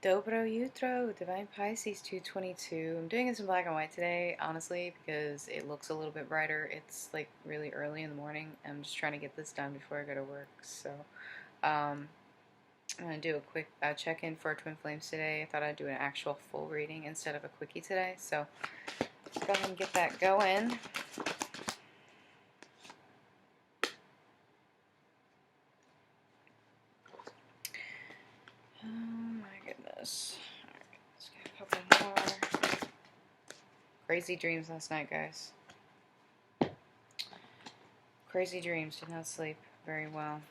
Dobro Jutro, Divine Pisces 222. I'm doing this in black and white today, honestly, because it looks a little bit brighter. It's like really early in the morning. I'm just trying to get this done before I go to work. So, I'm going to do a quick check-in for Twin Flames today. I thought I'd do an actual full reading instead of a quickie today. So, let's go ahead and get that going. Oh my goodness. Alright, let's get a couple more. Crazy dreams last night, guys. Crazy dreams, did not sleep very well.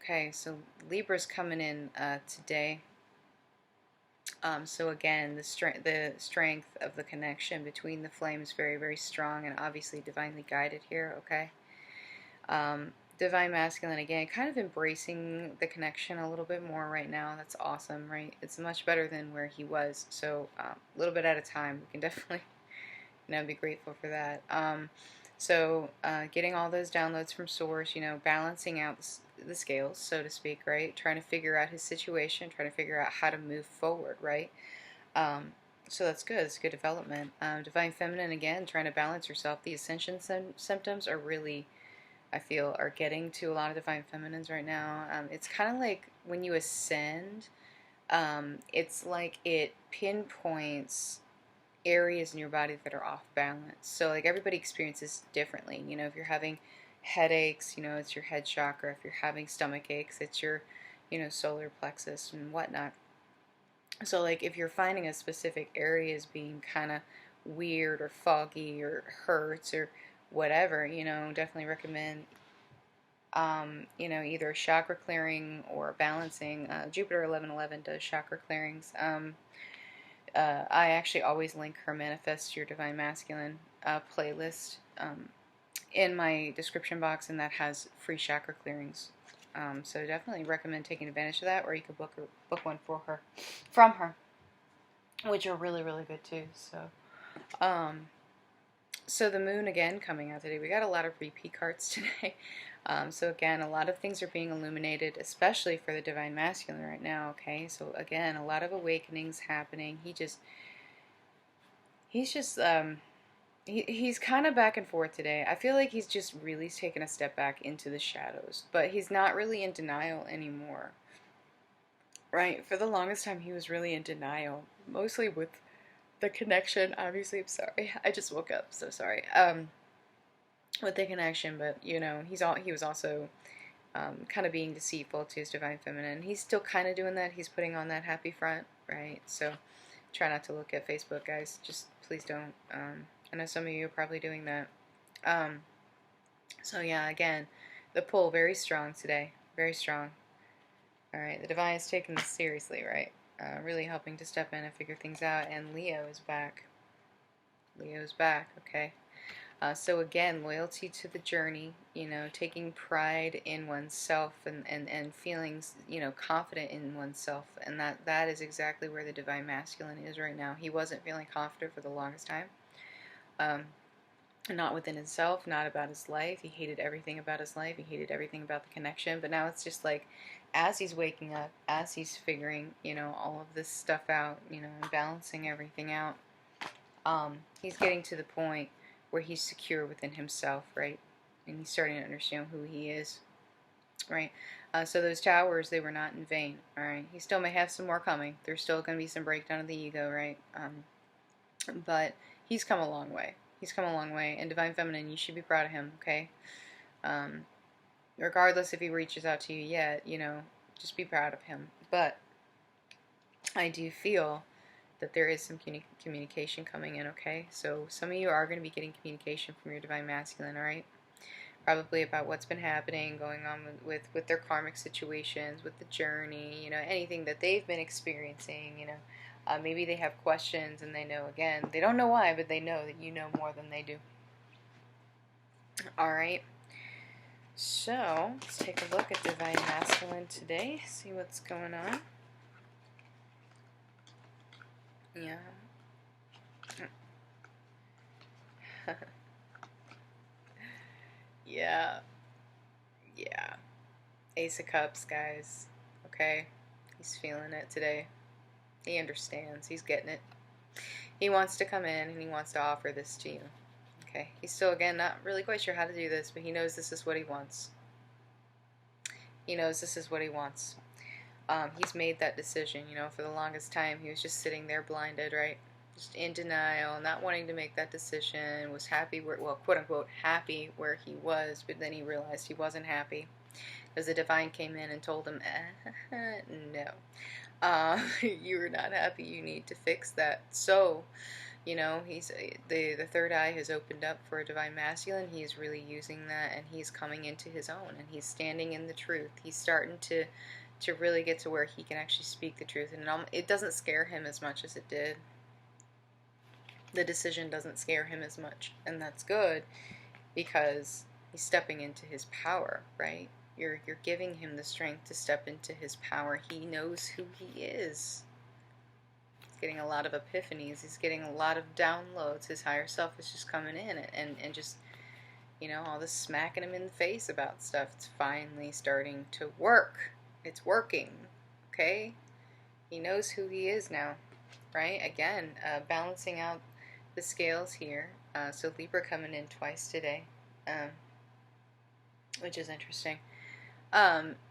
Okay, so Libra's coming in today. So again, the strength of the connection between the flames very, very strong and obviously divinely guided here, okay? Divine Masculine, again, kind of embracing the connection a little bit more right now. That's awesome, right? It's much better than where he was. So a little bit at a time, we can definitely, be grateful for that. So getting all those downloads from source, balancing out the scales, so to speak, right? Trying to figure out his situation, trying to figure out how to move forward, right? So that's good. It's good development. Divine Feminine, again, trying to balance yourself. The ascension symptoms are really, I feel, are getting to a lot of Divine Feminines right now. It's kind of like when you ascend, it's like it pinpoints areas in your body that are off balance. So like everybody experiences differently. If you're having headaches, it's your head chakra. If you're having stomach aches, it's your, solar plexus and whatnot. So like if you're finding a specific area as being kind of weird or foggy or hurts or whatever, definitely recommend either chakra clearing or balancing. Jupiter 1111 does chakra clearings. I actually always link her Manifest Your Divine Masculine playlist in my description box, and that has free chakra clearings. So definitely recommend taking advantage of that, or you could book one from her, which are really, really good too. So the moon again coming out today. We got a lot of repeat cards today. So again, a lot of things are being illuminated, especially for the Divine Masculine right now, okay? So again, a lot of awakenings happening. He's kind of back and forth today. I feel like he's just really taken a step back into the shadows, but he's not really in denial anymore. Right? For the longest time, he was really in denial, mostly with the connection. Obviously, I'm sorry. I just woke up, so sorry. With the connection, but he was also kind of being deceitful to his Divine Feminine. He's still kind of doing that. He's putting on that happy front, right? So try not to look at Facebook, guys. Just please don't. I know some of you are probably doing that. So yeah, again, the pull very strong today, very strong. All right, the Divine is taking this seriously, right? Really helping to step in and figure things out. And Leo is back. Leo's back, okay? So again, loyalty to the journey, taking pride in oneself and feeling, confident in oneself. And that is exactly where the Divine Masculine is right now. He wasn't feeling confident for the longest time. Not within himself, not about his life. He hated everything about his life. He hated everything about the connection. But now it's just like, as he's waking up, as he's figuring, all of this stuff out, and balancing everything out, he's getting to the point where he's secure within himself, right? And he's starting to understand who he is, right? So those towers, they were not in vain, all right? He still may have some more coming. There's still going to be some breakdown of the ego, right? But he's come a long way. He's come a long way. And Divine Feminine, you should be proud of him, okay? Regardless if he reaches out to you yet, just be proud of him. But I do feel that there is some communication coming in, okay? So some of you are going to be getting communication from your Divine Masculine, all right? Probably about what's been happening, going on with their karmic situations, with the journey, anything that they've been experiencing, maybe they have questions and they know, again, they don't know why, but they know that you know more than they do. All right. So let's take a look at Divine Masculine today, see what's going on. Yeah. Yeah. Yeah. Ace of Cups, guys. Okay. He's feeling it today. He understands. He's getting it. He wants to come in and he wants to offer this to you. Okay. He's still, again, not really quite sure how to do this, but he knows this is what he wants. He knows this is what he wants. He's made that decision, you know, for the longest time. He was just sitting there blinded, right? Just in denial, not wanting to make that decision, was happy, well, quote-unquote, happy where he was, but then he realized he wasn't happy. Because the divine came in and told him, no, you're not happy, you need to fix that. So, you know, he's the third eye has opened up for a divine masculine. He's really using that, and he's coming into his own, and he's standing in the truth. He's starting to really get to where he can actually speak the truth, and it doesn't scare him as much as it did. The decision doesn't scare him as much, and that's good, because he's stepping into his power, right? You're giving him the strength to step into his power. He knows who he is. He's getting a lot of epiphanies. He's getting a lot of downloads. His higher self is just coming in and just, you know, all this smacking him in the face about stuff. It's finally starting to work. It's working, okay? He knows who he is now, right? Again, balancing out the scales here. So Libra coming in twice today, which is interesting.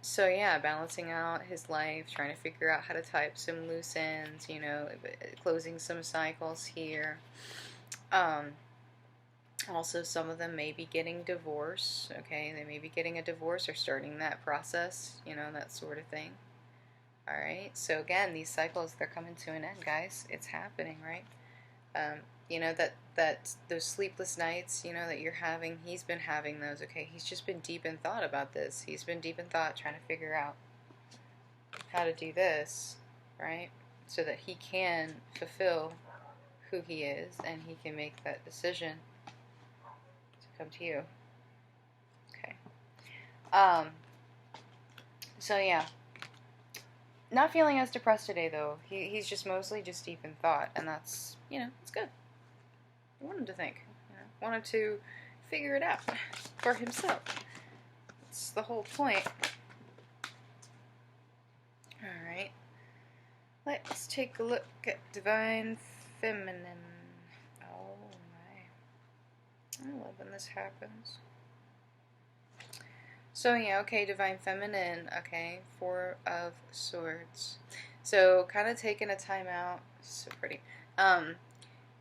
So yeah, balancing out his life, trying to figure out how to type some loose ends, you know, closing some cycles here. Also, some of them may be getting divorced, okay? They may be getting a divorce or starting that process, you know, that sort of thing. Alright, so again, these cycles, they're coming to an end, guys. It's happening, right? You know, that those sleepless nights, you know, that you're having, he's been having those, okay? He's just been deep in thought about this. He's been deep in thought trying to figure out how to do this, right? So that he can fulfill who he is and he can make that decision to come to you. Okay. So yeah. Not feeling as depressed today, though. He's just mostly just deep in thought, and that's, you know, it's good. I want him to think. You know, want him to figure it out for himself. That's the whole point. Alright. Let's take a look at Divine Feminine. Oh my. I love when this happens. So yeah, okay, Divine Feminine, okay, Four of Swords. So kind of taking a time out, so pretty, kind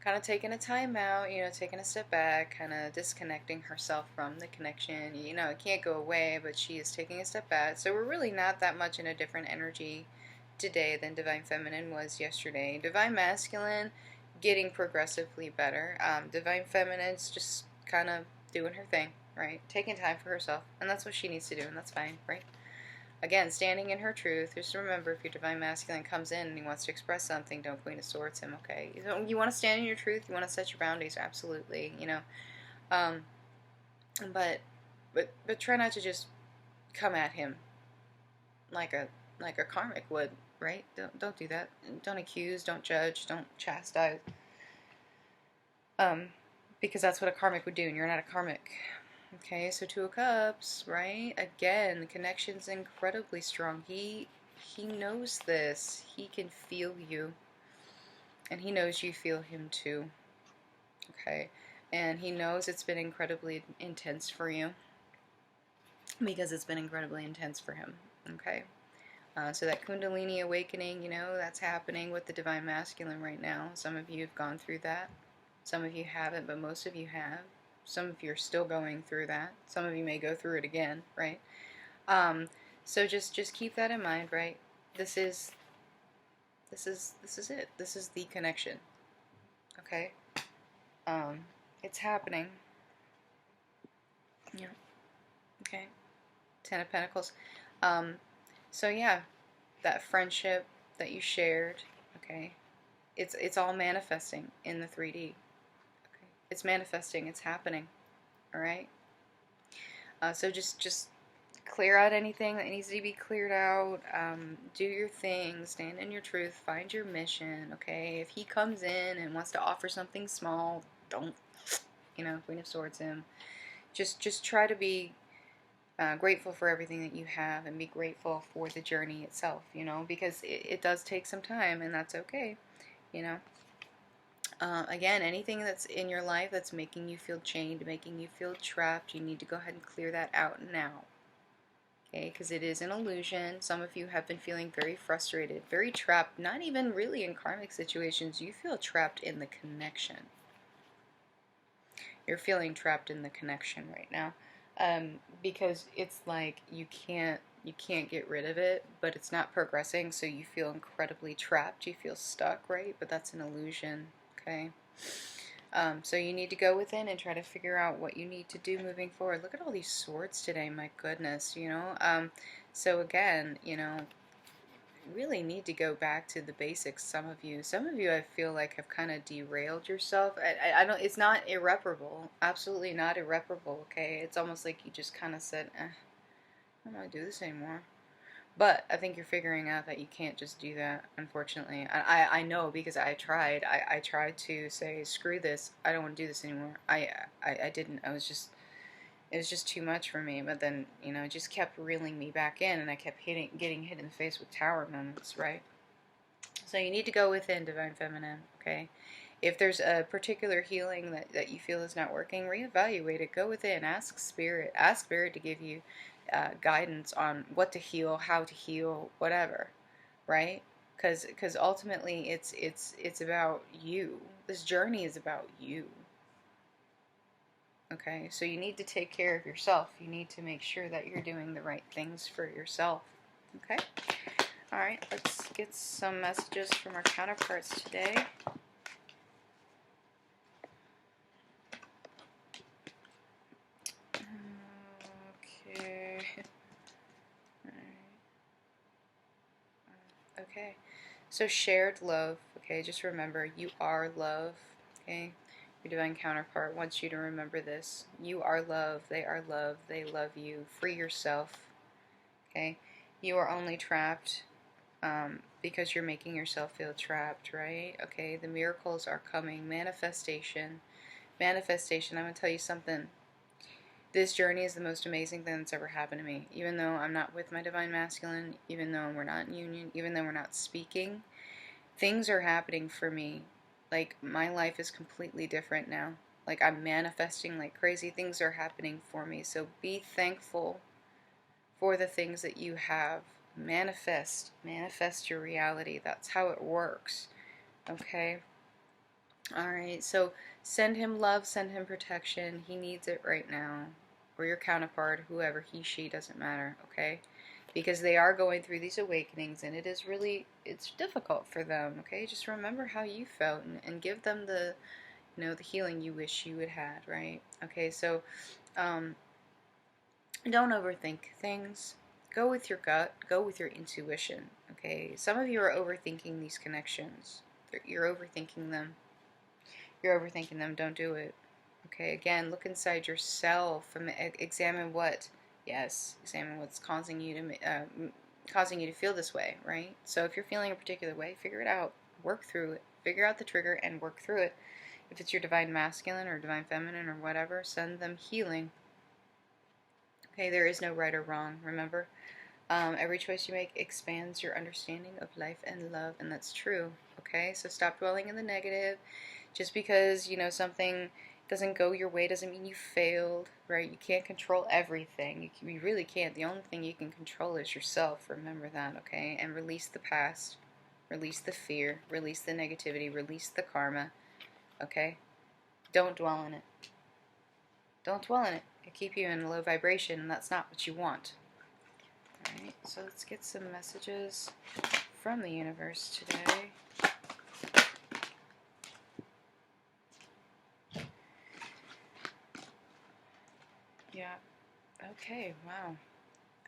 of taking a time out, you know, taking a step back, kind of disconnecting herself from the connection. You know, it can't go away, but she is taking a step back. So we're really not that much in a different energy today than Divine Feminine was yesterday. Divine Masculine getting progressively better. Divine Feminine's just kind of doing her thing. Right? Taking time for herself. And that's what she needs to do, and that's fine, right? Again, standing in her truth. Just remember, if your Divine Masculine comes in and he wants to express something, don't Queen of Swords him, okay? You want to stand in your truth, you want to set your boundaries, absolutely, you know. But try not to just come at him like a karmic would, right? Don't do that. Don't accuse, don't judge, don't chastise. Because that's what a karmic would do, and you're not a karmic. Okay, so Two of Cups, right? Again, the connection's incredibly strong. He knows this. He can feel you. And he knows you feel him too. Okay? And he knows it's been incredibly intense for you. Because it's been incredibly intense for him. Okay? So that Kundalini awakening, you know, that's happening with the Divine Masculine right now. Some of you have gone through that. Some of you haven't, but most of you have. Some of you are still going through that. Some of you may go through it again, right? So just keep that in mind, right? This is it. This is the connection. Okay? It's happening. Yeah. Okay. Ten of Pentacles. So yeah, that friendship that you shared, okay? It's all manifesting in the 3D. It's manifesting. It's happening. All right. So just clear out anything that needs to be cleared out. Do your thing. Stand in your truth. Find your mission. Okay. If he comes in and wants to offer something small, don't. You know, Queen of Swords him. Just try to be Grateful for everything that you have, and be grateful for the journey itself, because it does take some time, and that's okay, you know. Again, anything that's in your life that's making you feel chained, making you feel trapped, you need to go ahead and clear that out now. Okay, because it is an illusion. Some of you have been feeling very frustrated, very trapped, not even really in karmic situations. You feel trapped in the connection. You're feeling trapped in the connection right now. Because it's like you can't get rid of it, but it's not progressing, so you feel incredibly trapped. You feel stuck, right? But that's an illusion, okay? So you need to go within and try to figure out what you need to do moving forward. Look at all these swords today, my goodness, So again, really need to go back to the basics. Some of you, I feel like have kind of derailed yourself. I don't. It's not irreparable. Absolutely not irreparable. Okay, it's almost like you just kind of said, I don't want to do this anymore. But I think you're figuring out that you can't just do that, unfortunately. I know, because I tried. I tried to say, screw this, I don't want to do this anymore. I didn't. It was just too much for me. But then, it just kept reeling me back in, and I kept getting hit in the face with tower moments, right? So you need to go within, Divine Feminine, okay? If there's a particular healing that you feel is not working, reevaluate it. Go within. Ask Spirit. Ask Spirit to give you guidance on what to heal, how to heal, whatever, right? Because ultimately it's about you. This journey is about you. Okay, so you need to take care of yourself. You need to make sure that you're doing the right things for yourself. Okay? Alright, let's get some messages from our counterparts today. Okay. Okay. So shared love. Okay, just remember, you are love. Okay? Your divine counterpart wants you to remember this. You are love. They are love. They love you. Free yourself. Okay? You are only trapped because you're making yourself feel trapped, right? Okay, the miracles are coming. Manifestation. Manifestation. I'm going to tell you something. This journey is the most amazing thing that's ever happened to me. Even though I'm not with my divine masculine, even though we're not in union, even though we're not speaking, things are happening for me. Like, my life is completely different now. Like, I'm manifesting like crazy. Things are happening for me. So be thankful for the things that you have. Manifest your reality. That's how it works. Okay? Alright, so send him love, send him protection. He needs it right now. Or your counterpart, whoever, he, she, doesn't matter, okay? Because they are going through these awakenings, and it is really, it's difficult for them, okay? Just remember how you felt, and give them the, the healing you wish you had had, right? Okay, so, don't overthink things. Go with your gut. Go with your intuition, okay? Some of you are overthinking these connections. You're overthinking them. You're overthinking them. Don't do it. Okay, again, look inside yourself and examine what, examine what's causing you to feel this way, right? So if you're feeling a particular way, figure it out, work through it, figure out the trigger and work through it. If it's your divine masculine or divine feminine or whatever, send them healing. Okay, there is no right or wrong, remember? Every choice you make expands your understanding of life and love, and that's true, okay? So stop dwelling in the negative. Just because, something doesn't go your way doesn't mean you failed, right? You can't control everything. You really can't. The only thing you can control is yourself. Remember that, okay? And release the past. Release the fear. Release the negativity. Release the karma, okay? Don't dwell on it. Don't dwell on it. It'll keep you in a low vibration, and that's not what you want. Alright, so let's get some messages from the universe today. Yeah. Okay, wow.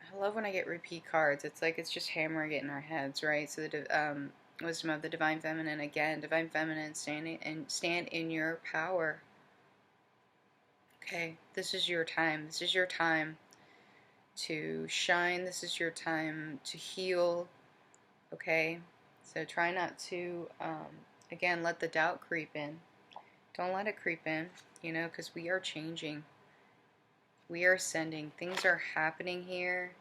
I love when I get repeat cards. It's like it's just hammering it in our heads, right? So the wisdom of the divine feminine again. Divine feminine, stand in your power. Okay, this is your time. This is your time to shine. This is your time to heal. Okay, so try not to again let the doubt creep in. Don't let it creep in, because we are changing. We are ascending. Things are happening here.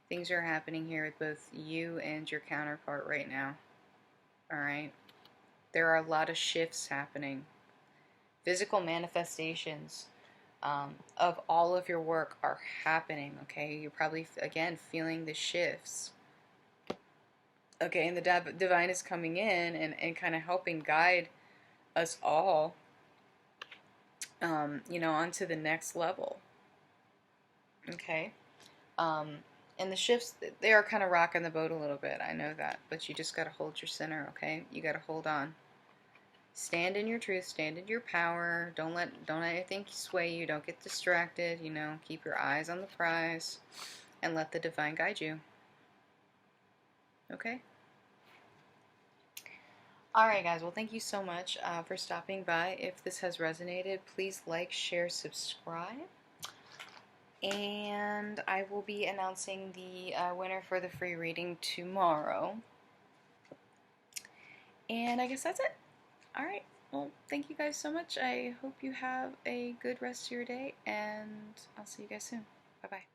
Things are happening here with both you and your counterpart right now. Alright? There are a lot of shifts happening. Physical manifestations of all of your work are happening, okay? You're probably, again, feeling the shifts. Okay, and the divine is coming in and kind of helping guide us all, you know, onto the next level. Okay? And the shifts, they are kind of rocking the boat a little bit. I know that. But you just got to hold your center, okay? You got to hold on. Stand in your truth. Stand in your power. Don't let anything sway you. Don't get distracted. You know, keep your eyes on the prize. And let the divine guide you. Okay? Alright, guys. Well, thank you so much for stopping by. If this has resonated, please like, share, subscribe. And I will be announcing the winner for the free reading tomorrow. And I guess that's it. Alright, well, thank you guys so much. I hope you have a good rest of your day, and I'll see you guys soon. Bye-bye.